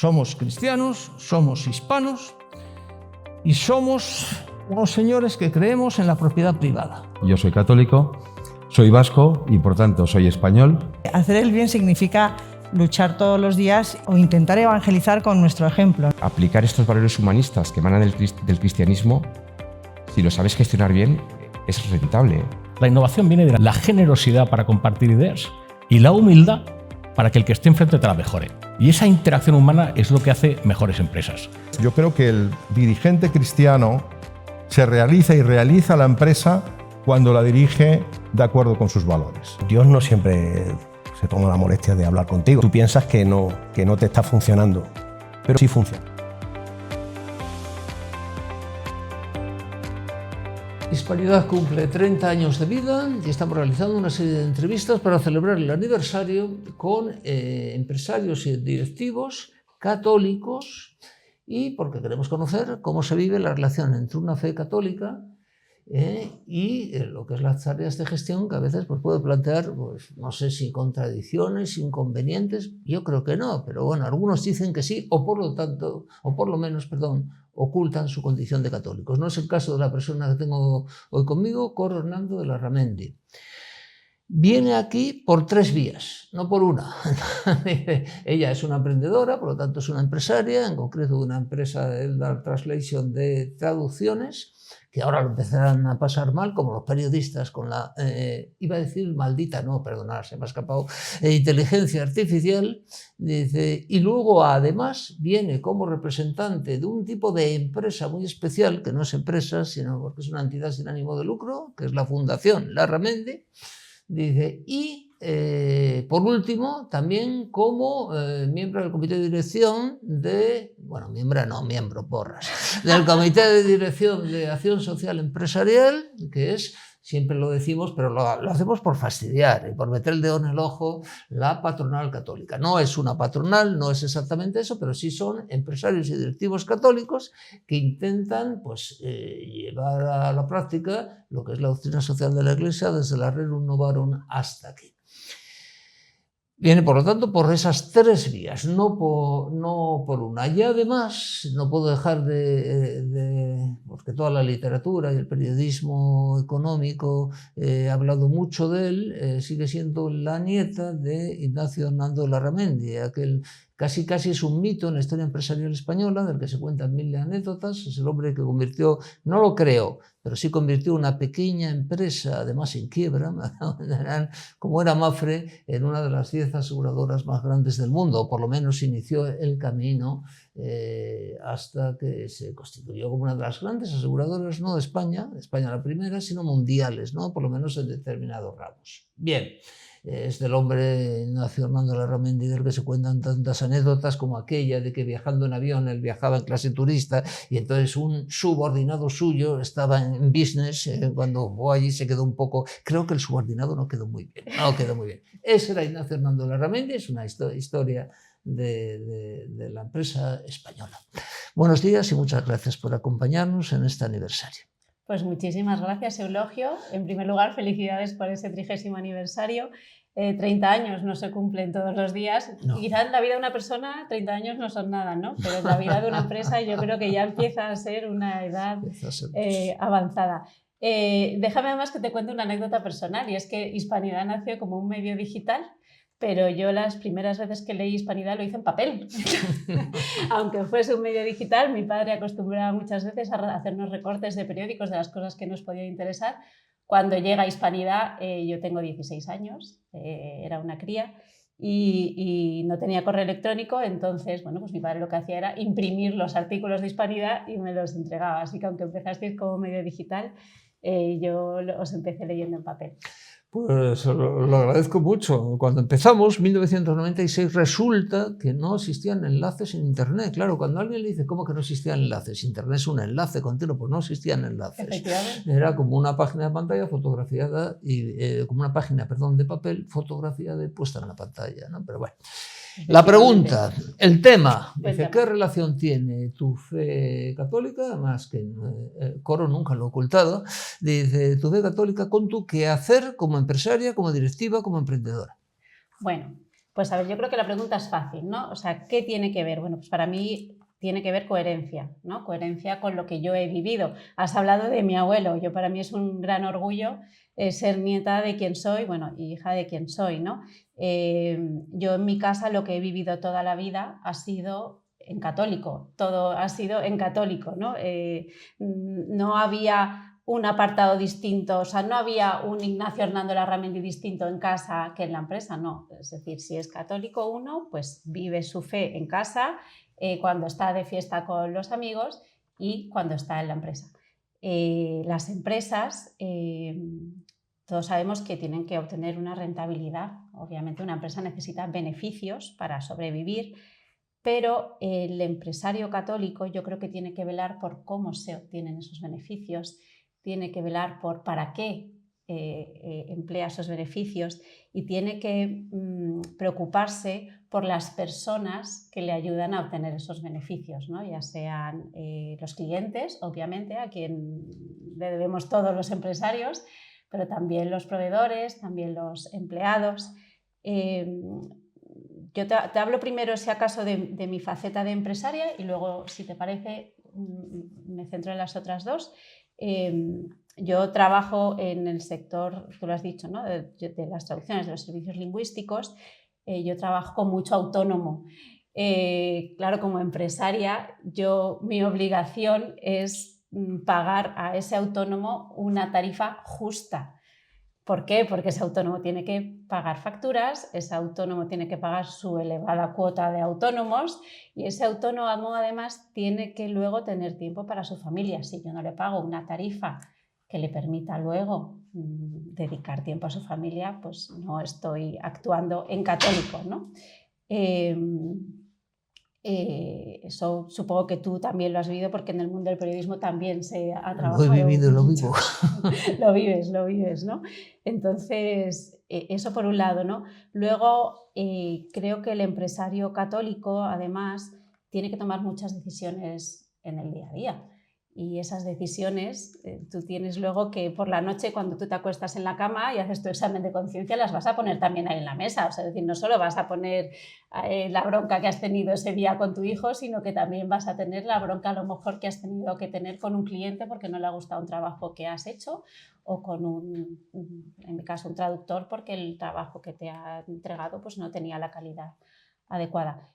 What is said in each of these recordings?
Somos cristianos, somos hispanos y somos unos señores que creemos en la propiedad privada. Yo soy católico, soy vasco y por tanto soy español. Hacer el bien significa luchar todos los días o intentar evangelizar con nuestro ejemplo. Aplicar estos valores humanistas que emanan del cristianismo, si lo sabes gestionar bien, es rentable. La innovación viene de la generosidad para compartir ideas y la humildad para que el que esté enfrente te la mejore. Y esa interacción humana es lo que hace mejores empresas. Yo creo que el dirigente cristiano se realiza y realiza la empresa cuando la dirige de acuerdo con sus valores. Dios no siempre se toma la molestia de hablar contigo. Tú piensas que no te está funcionando, pero sí funciona. Hispanidad cumple 30 años de vida y estamos realizando una serie de entrevistas para celebrar el aniversario con empresarios y directivos católicos y porque queremos conocer cómo se vive la relación entre una fe católica y lo que es las tareas de gestión que a veces pues, puede plantear, pues, no sé si contradicciones, inconvenientes, yo creo que no, pero bueno, algunos dicen que sí, o por lo menos, ocultan su condición de católicos. No es el caso de la persona que tengo hoy conmigo, Coro Hernando de Larramendi. Viene aquí por 3 vías, no por una. Ella es una emprendedora, por lo tanto es una empresaria, en concreto una empresa de Eldar Translation de traducciones, que ahora lo empezarán a pasar mal, como los periodistas con la, iba a decir maldita, no, perdonad, se me ha escapado, inteligencia artificial, dice, y luego además viene como representante de un tipo de empresa muy especial, que no es empresa, sino porque es una entidad sin ánimo de lucro, que es la Fundación Larramendi, dice, y por último, también como miembro del comité de dirección del comité de dirección de Acción Social Empresarial, que es, siempre lo decimos, pero lo hacemos por fastidiar y por meter el dedo en el ojo, la patronal católica. No es una patronal, no es exactamente eso, pero sí son empresarios y directivos católicos que intentan pues, llevar a la práctica lo que es la doctrina social de la Iglesia desde la Rerum Novarum hasta aquí. Viene, por lo tanto, por esas 3 vías, no por una. Y además, no puedo dejar porque toda la literatura y el periodismo económico ha hablado mucho de él, sigue siendo la nieta de Ignacio Hernando Larramendi, aquel casi es un mito en la historia empresarial española, del que se cuentan 1000 anécdotas. Es el hombre que convirtió, no lo creo, pero sí convirtió una pequeña empresa, además en quiebra, como era Mapfre, en una de las 10 aseguradoras más grandes del mundo, o por lo menos inició el camino hasta que se constituyó como una de las grandes aseguradoras, no de España la primera, sino mundiales, ¿no? Por lo menos en determinados ramos. Bien. Es del hombre Ignacio Hernando Larramendi del que se cuentan tantas anécdotas como aquella de que viajando en avión él viajaba en clase turista y entonces un subordinado suyo estaba en business, cuando fue allí se quedó un poco, creo que el subordinado no quedó muy bien. Ese era Ignacio Hernando Larramendi, es una historia de la empresa española. Buenos días y muchas gracias por acompañarnos en este aniversario. Pues muchísimas gracias, Eulogio. En primer lugar, felicidades por ese 30º aniversario. 30 años no se cumplen todos los días. No. Quizás en la vida de una persona 30 años no son nada, ¿no? Pero en la vida de una empresa yo creo que ya empieza a ser una edad avanzada. Déjame además que te cuente una anécdota personal, y es que Hispanidad nació como un medio digital, pero yo las primeras veces que leí Hispanidad lo hice en papel. Aunque fuese un medio digital, mi padre acostumbraba muchas veces a hacernos recortes de periódicos de las cosas que nos podían interesar. Cuando llega Hispanidad, yo tengo 16 años, era una cría, y no tenía correo electrónico, entonces bueno, pues mi padre lo que hacía era imprimir los artículos de Hispanidad y me los entregaba. Así que aunque empezasteis como medio digital, yo os empecé leyendo en papel. Pues lo agradezco mucho. Cuando empezamos, 1996, resulta que no existían enlaces en Internet. Claro, cuando alguien le dice, ¿cómo que no existían enlaces? Internet es un enlace continuo, pues no existían enlaces. Era como una página de pantalla fotografiada, como una página, de papel, fotografiada y puesta en la pantalla, ¿no? Pero bueno. La pregunta, el tema, dice, ¿qué relación tiene tu fe católica? Además que Coro nunca lo ha ocultado, dice, tu fe católica con tu quehacer como empresaria, como directiva, como emprendedora. Bueno, Pues a ver, yo creo que la pregunta es fácil, ¿no? O sea, ¿qué tiene que ver? Bueno, pues para mí tiene que ver coherencia, ¿no? Coherencia con lo que yo he vivido. Has hablado de mi abuelo. Yo, para mí es un gran orgullo ser nieta de quien soy, bueno, y hija de quien soy, ¿no? Yo en mi casa lo que he vivido toda la vida ha sido en católico, todo ha sido en católico, ¿no? No había un apartado distinto, o sea, no había un Ignacio Hernando Larramendi distinto en casa que en la empresa, no. Es decir, si es católico uno, pues vive su fe en casa, cuando está de fiesta con los amigos y cuando está en la empresa. Las empresas, todos sabemos que tienen que obtener una rentabilidad. Obviamente una empresa necesita beneficios para sobrevivir, pero el empresario católico yo creo que tiene que velar por cómo se obtienen esos beneficios, tiene que velar por para qué emplea esos beneficios y tiene que preocuparse por las personas que le ayudan a obtener esos beneficios, ¿no? Ya sean los clientes, obviamente, a quien le debemos todos los empresarios, pero también los proveedores, también los empleados. Yo te hablo primero, si acaso, de mi faceta de empresaria y luego, si te parece, me centro en las otras dos. Yo trabajo en el sector, tú lo has dicho, ¿no? de las traducciones, de los servicios lingüísticos. Yo trabajo con mucho autónomo. Claro, como empresaria, mi obligación es pagar a ese autónomo una tarifa justa. ¿Por qué? Porque ese autónomo tiene que pagar facturas, ese autónomo tiene que pagar su elevada cuota de autónomos y ese autónomo además tiene que luego tener tiempo para su familia. Si yo no le pago una tarifa que le permita luego dedicar tiempo a su familia, pues no estoy actuando en católico, ¿no? Eso supongo que tú también lo has vivido porque en el mundo del periodismo también se ha trabajado. Lo he vivido y lo vivo. Lo vives, ¿no? Entonces, eso por un lado, ¿no? Luego, creo que el empresario católico, además, tiene que tomar muchas decisiones en el día a día. Y esas decisiones tú tienes luego que por la noche, cuando tú te acuestas en la cama y haces tu examen de conciencia, las vas a poner también ahí en la mesa. O sea, es decir, no solo vas a poner la bronca que has tenido ese día con tu hijo, sino que también vas a tener la bronca a lo mejor que has tenido que tener con un cliente porque no le ha gustado un trabajo que has hecho o con en mi caso, un traductor porque el trabajo que te ha entregado pues no tenía la calidad adecuada.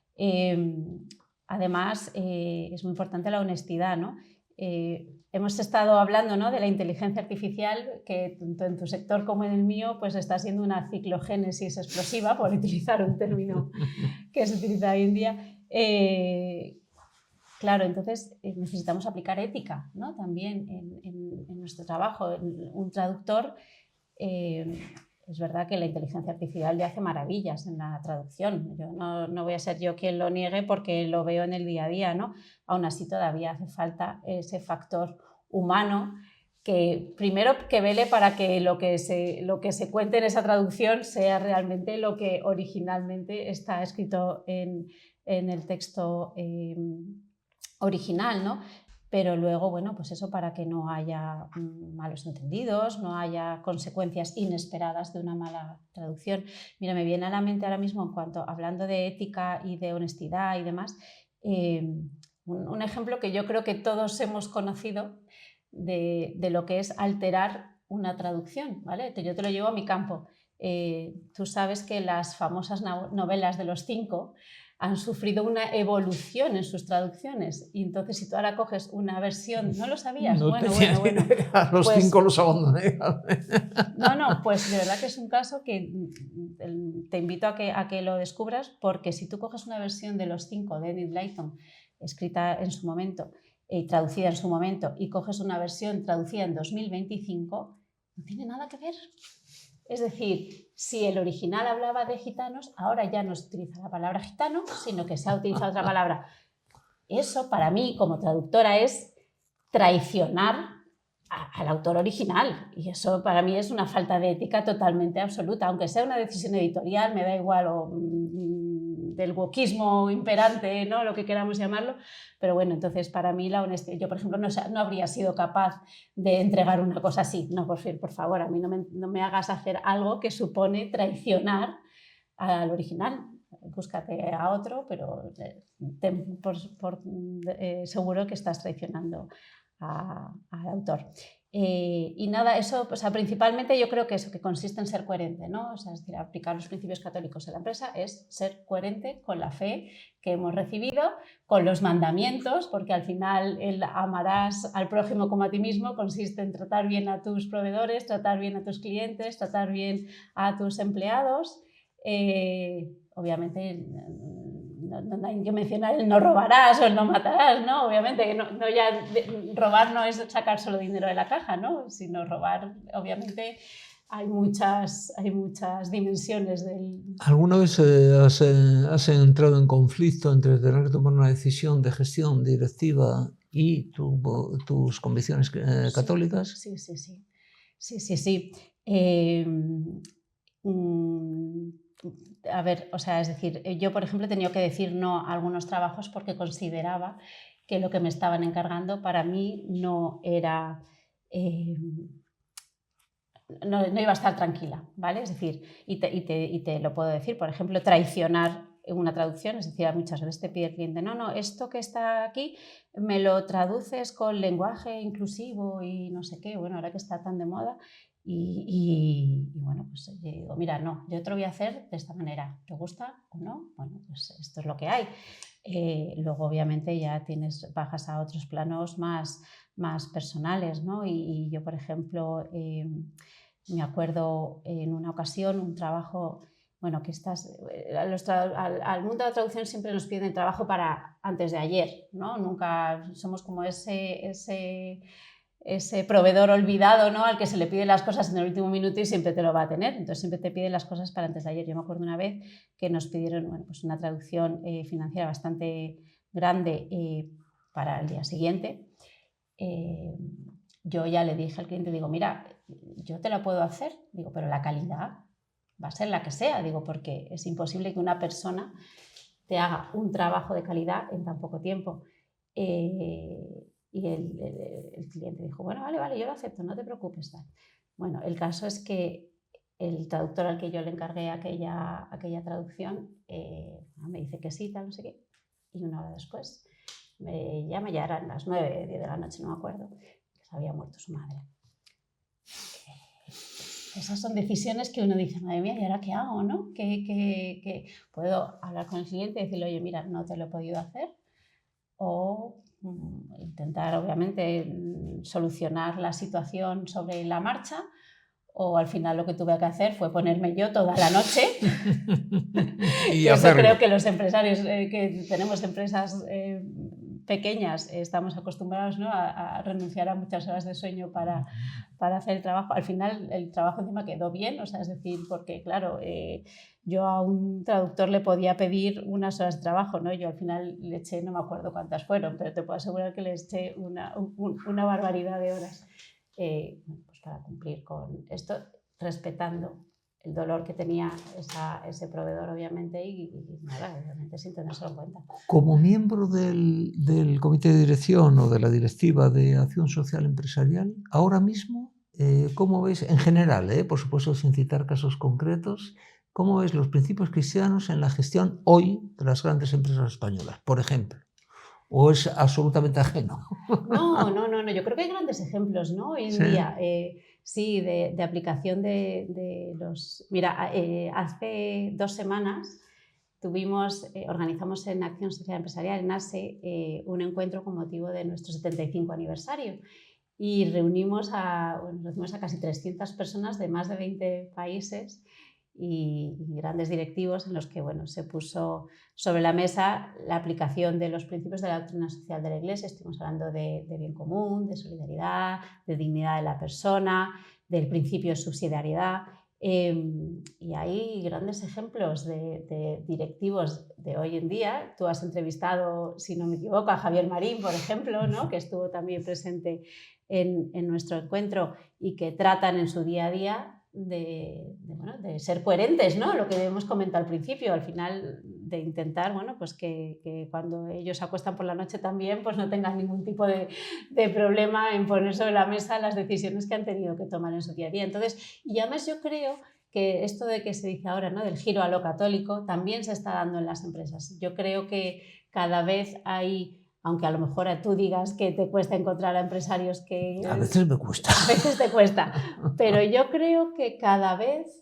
Además, es muy importante la honestidad, ¿no? Hemos estado hablando, ¿no?, de la inteligencia artificial que tanto en tu sector como en el mío pues está siendo una ciclogénesis explosiva, por utilizar un término que se utiliza hoy en día. Claro, entonces necesitamos aplicar ética, ¿no?, también en nuestro trabajo. Un traductor, es verdad que la inteligencia artificial le hace maravillas en la traducción. Yo no voy a ser yo quien lo niegue porque lo veo en el día a día, ¿no? Aún así todavía hace falta ese factor humano que primero que vele para que lo que se cuente en esa traducción sea realmente lo que originalmente está escrito en el texto original, ¿no? Pero luego, bueno, pues eso para que no haya malos entendidos, no haya consecuencias inesperadas de una mala traducción. Mira, me viene a la mente ahora mismo, hablando de ética y de honestidad y demás, un ejemplo que yo creo que todos hemos conocido de lo que es alterar una traducción, ¿vale? Yo te lo llevo a mi campo. Tú sabes que las famosas novelas de los 5 han sufrido una evolución en sus traducciones y entonces si tú ahora coges una versión, ¿no lo sabías? No bueno. A los pues, 5 los abandoné. No, pues de verdad que es un caso que te invito a que lo descubras porque si tú coges una versión de los 5 de Enid Blyton escrita en su momento y traducida en su momento y coges una versión traducida en 2025, no tiene nada que ver. Es decir, si el original hablaba de gitanos, ahora ya no se utiliza la palabra gitano, sino que se ha utilizado otra palabra. Eso, para mí, como traductora, es traicionar al autor original. Y eso, para mí, es una falta de ética totalmente absoluta. Aunque sea una decisión editorial, me da igual, o del wokismo imperante, ¿no?, lo que queramos llamarlo. Pero bueno, entonces, para mí, la honestidad... Yo, por ejemplo, no habría sido capaz de entregar una cosa así. No, por favor, a mí no me hagas hacer algo que supone traicionar al original. búscate a otro, pero ten seguro que estás traicionando al autor. Y nada, eso, o sea, principalmente yo creo que eso, que consiste en ser coherente, ¿no? O sea, es decir, aplicar los principios católicos en la empresa es ser coherente con la fe que hemos recibido, con los mandamientos, porque al final el amarás al prójimo como a ti mismo consiste en tratar bien a tus proveedores, tratar bien a tus clientes, tratar bien a tus empleados. Obviamente no hay que mencionar el no robarás o el no matarás, ¿no? Obviamente que robar no es sacar solo dinero de la caja, ¿no? Sino robar, obviamente hay muchas dimensiones del... ¿Alguna vez has entrado en conflicto entre tener que tomar una decisión de gestión directiva y tus convicciones católicas? Sí. A ver, o sea, es decir, yo por ejemplo he tenido que decir no a algunos trabajos porque consideraba que lo que me estaban encargando para mí no era... no iba a estar tranquila, ¿vale? Es decir, y te lo puedo decir, por ejemplo, traicionar una traducción, es decir, muchas veces te pide el cliente, no, esto que está aquí me lo traduces con lenguaje inclusivo y no sé qué, bueno, ahora que está tan de moda. Y bueno, pues yo digo, mira, no, yo te lo voy a hacer de esta manera, ¿te gusta o no? Bueno, pues esto es lo que hay. Luego obviamente ya bajas a otros planos más personales, ¿no? Y yo, por ejemplo, me acuerdo en una ocasión un trabajo, bueno, que al mundo de la traducción siempre nos piden trabajo para antes de ayer, ¿no? Nunca somos como ese proveedor olvidado, ¿no? Al que se le piden las cosas en el último minuto y siempre te lo va a tener. Entonces siempre te piden las cosas para antes de ayer. Yo me acuerdo una vez que nos pidieron, bueno, pues una traducción financiera bastante grande para el día siguiente. Yo ya le dije al cliente, digo, mira, yo te la puedo hacer, digo, pero la calidad va a ser la que sea, digo, porque es imposible que una persona te haga un trabajo de calidad en tan poco tiempo. Y el cliente dijo, bueno, vale, yo lo acepto, no te preocupes. Tal. Bueno, el caso es que el traductor al que yo le encargué aquella traducción me dice que sí, tal, no sé qué. Y una hora después me llama, ya eran las 9, 10 de la noche, no me acuerdo, que se había muerto su madre. Esas son decisiones que uno dice, madre mía, ¿y ahora qué hago, no? Que puedo hablar con el cliente y decirle, oye, mira, no te lo he podido hacer. O intentar, obviamente, solucionar la situación sobre la marcha, o al final lo que tuve que hacer fue ponerme yo toda la noche. Y eso creo que los empresarios que tenemos empresas pequeñas estamos acostumbrados, ¿no? a renunciar a muchas horas de sueño para hacer el trabajo. Al final el trabajo encima quedó bien, o sea, es decir, porque claro, yo a un traductor le podía pedir unas horas de trabajo, ¿no? Yo al final le eché, no me acuerdo cuántas fueron, pero te puedo asegurar que le eché una barbaridad de horas pues para cumplir con esto, respetando el dolor que tenía ese proveedor, obviamente, y nada, obviamente sin tenérselo en cuenta. Como miembro del comité de dirección o de la directiva de Acción Social Empresarial, ahora mismo, ¿cómo veis, en general, por supuesto sin citar casos concretos, cómo veis los principios cristianos en la gestión hoy de las grandes empresas españolas, por ejemplo? ¿O es absolutamente ajeno? No, yo creo que hay grandes ejemplos, ¿no? Hoy en día, sí, de aplicación de los... Mira, hace 2 semanas organizamos en Acción Social Empresarial, en ASE, un encuentro con motivo de nuestro 75 aniversario y reunimos a casi 300 personas de más de 20 países y grandes directivos en los que se puso sobre la mesa la aplicación de los principios de la doctrina social de la Iglesia. Estuvimos hablando de bien común, de solidaridad, de dignidad de la persona, del principio de subsidiariedad. Y hay grandes ejemplos de directivos de hoy en día. Tú has entrevistado, si no me equivoco, a Javier Marín, por ejemplo, ¿no? Que estuvo también presente en nuestro encuentro y que tratan en su día a día de ser coherentes, ¿no? Lo que hemos comentado al principio, al final de intentar pues que cuando ellos se acuestan por la noche también pues no tengan ningún tipo de problema en poner sobre la mesa las decisiones que han tenido que tomar en su día a día. Entonces, y además yo creo que esto de que se dice ahora, ¿no?, del giro a lo católico, también se está dando en las empresas. Yo creo que cada vez hay, aunque a lo mejor tú digas que te cuesta encontrar a empresarios que... A veces me cuesta. A veces te cuesta, pero yo creo que cada vez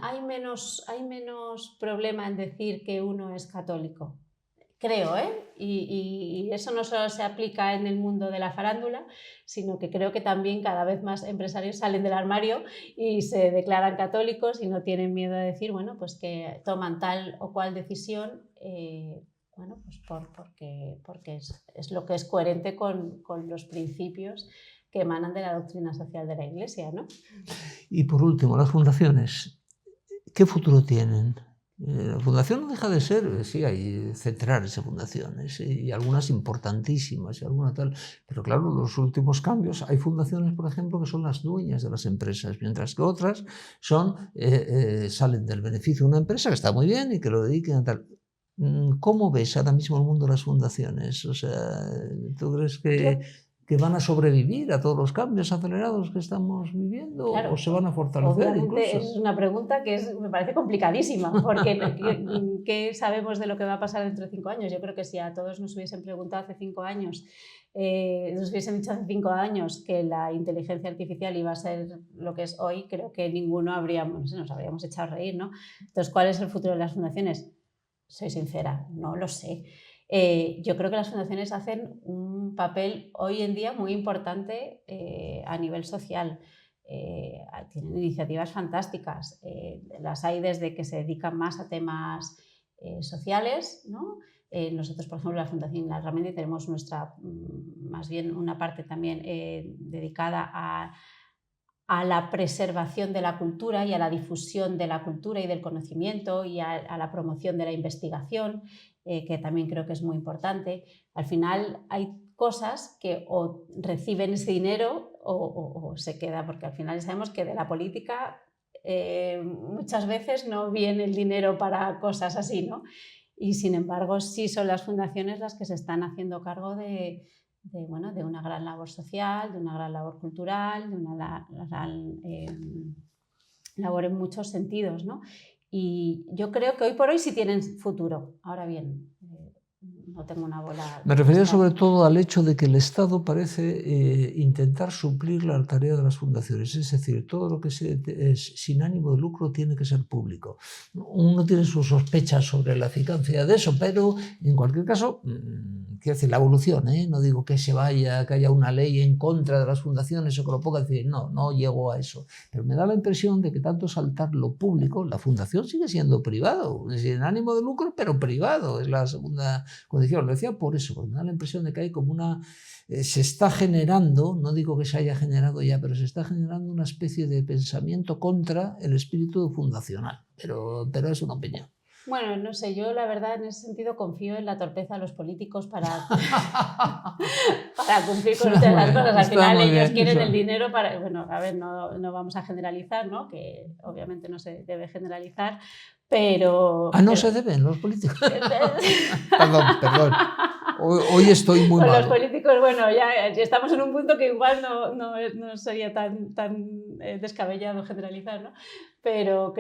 hay menos problema en decir que uno es católico. Creo, ¿eh? Y eso no solo se aplica en el mundo de la farándula, sino que creo que también cada vez más empresarios salen del armario y se declaran católicos y no tienen miedo de decir, bueno, pues que toman tal o cual decisión, bueno, pues porque es lo que es coherente con los principios que emanan de la doctrina social de la Iglesia, ¿no? Y por último, las fundaciones, ¿qué futuro tienen? La fundación no deja de ser, sí, hay centenares de fundaciones y algunas importantísimas y alguna tal, pero claro, los últimos cambios, hay fundaciones, por ejemplo, que son las dueñas de las empresas, mientras que otras salen del beneficio de una empresa, que está muy bien y que lo dediquen a tal. ¿Cómo ves ahora mismo el mundo de las fundaciones? O sea, ¿tú crees que van a sobrevivir a todos los cambios acelerados que estamos viviendo, claro, o se van a fortalecer? Obviamente incluso? Es una pregunta que me parece complicadísima, porque ¿qué sabemos de lo que va a pasar dentro de 5 años? Yo creo que si a todos nos hubiesen preguntado hace 5 años, nos hubiesen dicho hace 5 años que la inteligencia artificial iba a ser lo que es hoy, creo que ninguno nos habríamos echado a reír, ¿no? Entonces, ¿cuál es el futuro de las fundaciones? Soy sincera, no lo sé. Yo creo que las fundaciones hacen un papel hoy en día muy importante a nivel social. Tienen iniciativas fantásticas. Las hay desde que se dedican más a temas sociales, ¿no? Nosotros, por ejemplo, la Fundación La Herramienta tenemos más bien una parte también dedicada a la preservación de la cultura y a la difusión de la cultura y del conocimiento y a la promoción de la investigación, que también creo que es muy importante. Al final hay cosas que o reciben ese dinero o se queda, porque al final sabemos que de la política muchas veces no viene el dinero para cosas así, ¿no? Y sin embargo sí son las fundaciones las que se están haciendo cargo de una gran labor social, de una gran labor cultural, de una gran labor en muchos sentidos, ¿no? Y yo creo que hoy por hoy sí tienen futuro. Ahora bien, no tengo una bola... Me refería sobre todo al hecho de que el Estado parece intentar suplir la tarea de las fundaciones. Es decir, todo lo que es sin ánimo de lucro tiene que ser público. Uno tiene sus sospechas sobre la eficacia de eso, pero en cualquier caso, quiero decir, la evolución, no digo que haya una ley en contra de las fundaciones o que lo ponga, decir, no llego a eso. Pero me da la impresión de que tanto saltar lo público, la fundación sigue siendo privado, sin ánimo de lucro, pero privado, es la segunda condición. Lo decía por eso, porque me da la impresión de que hay como se está generando, no digo que se haya generado ya, pero se está generando una especie de pensamiento contra el espíritu fundacional, pero es una opinión. Bueno, no sé, yo la verdad en ese sentido confío en la torpeza de los políticos para cumplir con las cosas. Al final ellos quieren el dinero para... Bueno, a ver, no vamos a generalizar, ¿no? Que obviamente no se debe generalizar, pero... No se deben los políticos. Perdón. Hoy estoy muy mal. Los políticos, bueno, ya estamos en un punto que igual no sería tan descabellado generalizar, ¿no? Pero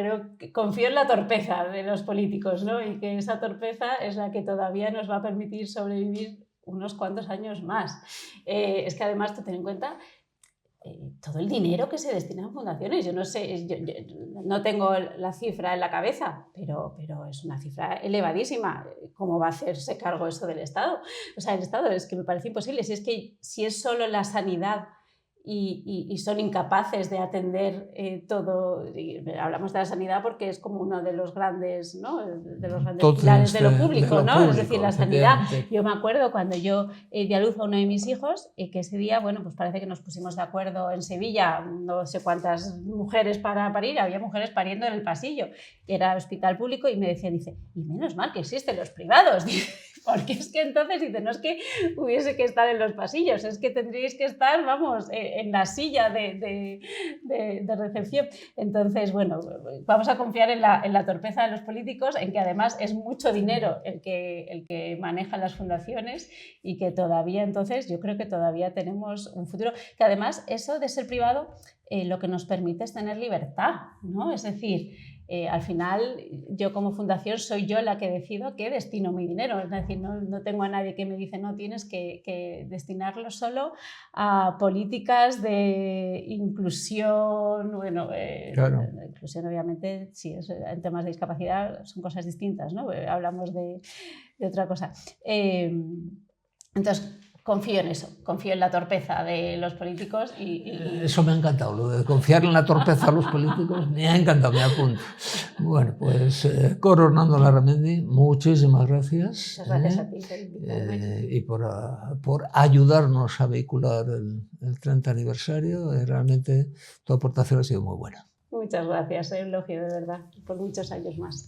confío en la torpeza de los políticos, ¿no? Y que esa torpeza es la que todavía nos va a permitir sobrevivir unos cuantos años más. Es que además, tú ten en cuenta todo el dinero que se destina a fundaciones. Yo no sé, yo no tengo la cifra en la cabeza, pero es una cifra elevadísima. ¿Cómo va a hacerse cargo eso del Estado? O sea, el Estado es que me parece imposible. Si es solo la sanidad y son incapaces de atender todo. Hablamos de la sanidad porque es como uno de los grandes, ¿no? De los grandes pilares de lo público, ¿no? Es decir, la sanidad. Yo me acuerdo cuando yo di a luz a uno de mis hijos, que ese día, bueno, pues parece que nos pusimos de acuerdo en Sevilla, no sé cuántas mujeres para parir, había mujeres pariendo en el pasillo. Era hospital público y me decían, y menos mal que existen los privados. Porque es que entonces, no es que hubiese que estar en los pasillos, es que tendríais que estar, vamos, en la silla de recepción. Entonces, bueno, vamos a confiar en la torpeza de los políticos, en que además es mucho dinero el que maneja las fundaciones y que todavía, entonces, yo creo que todavía tenemos un futuro. Que además, eso de ser privado lo que nos permite es tener libertad, ¿no? Es decir, al final yo como fundación soy yo la que decido qué destino mi dinero, es decir, no tengo a nadie que me dice no, tienes que destinarlo solo a políticas de inclusión, bueno, Claro. inclusión obviamente sí, en temas de discapacidad son cosas distintas, ¿no? Hablamos de otra cosa. Entonces, confío en eso, confío en la torpeza de los políticos Eso me ha encantado, lo de confiar en la torpeza de los políticos, me ha encantado, me apunto. Bueno, pues Coronando Larramendi, muchísimas gracias. Muchas gracias a ti por invitarme. Y por ayudarnos a vehicular el 30 aniversario. Realmente tu aportación ha sido muy buena. Muchas gracias, Eulogio, de verdad, por muchos años más.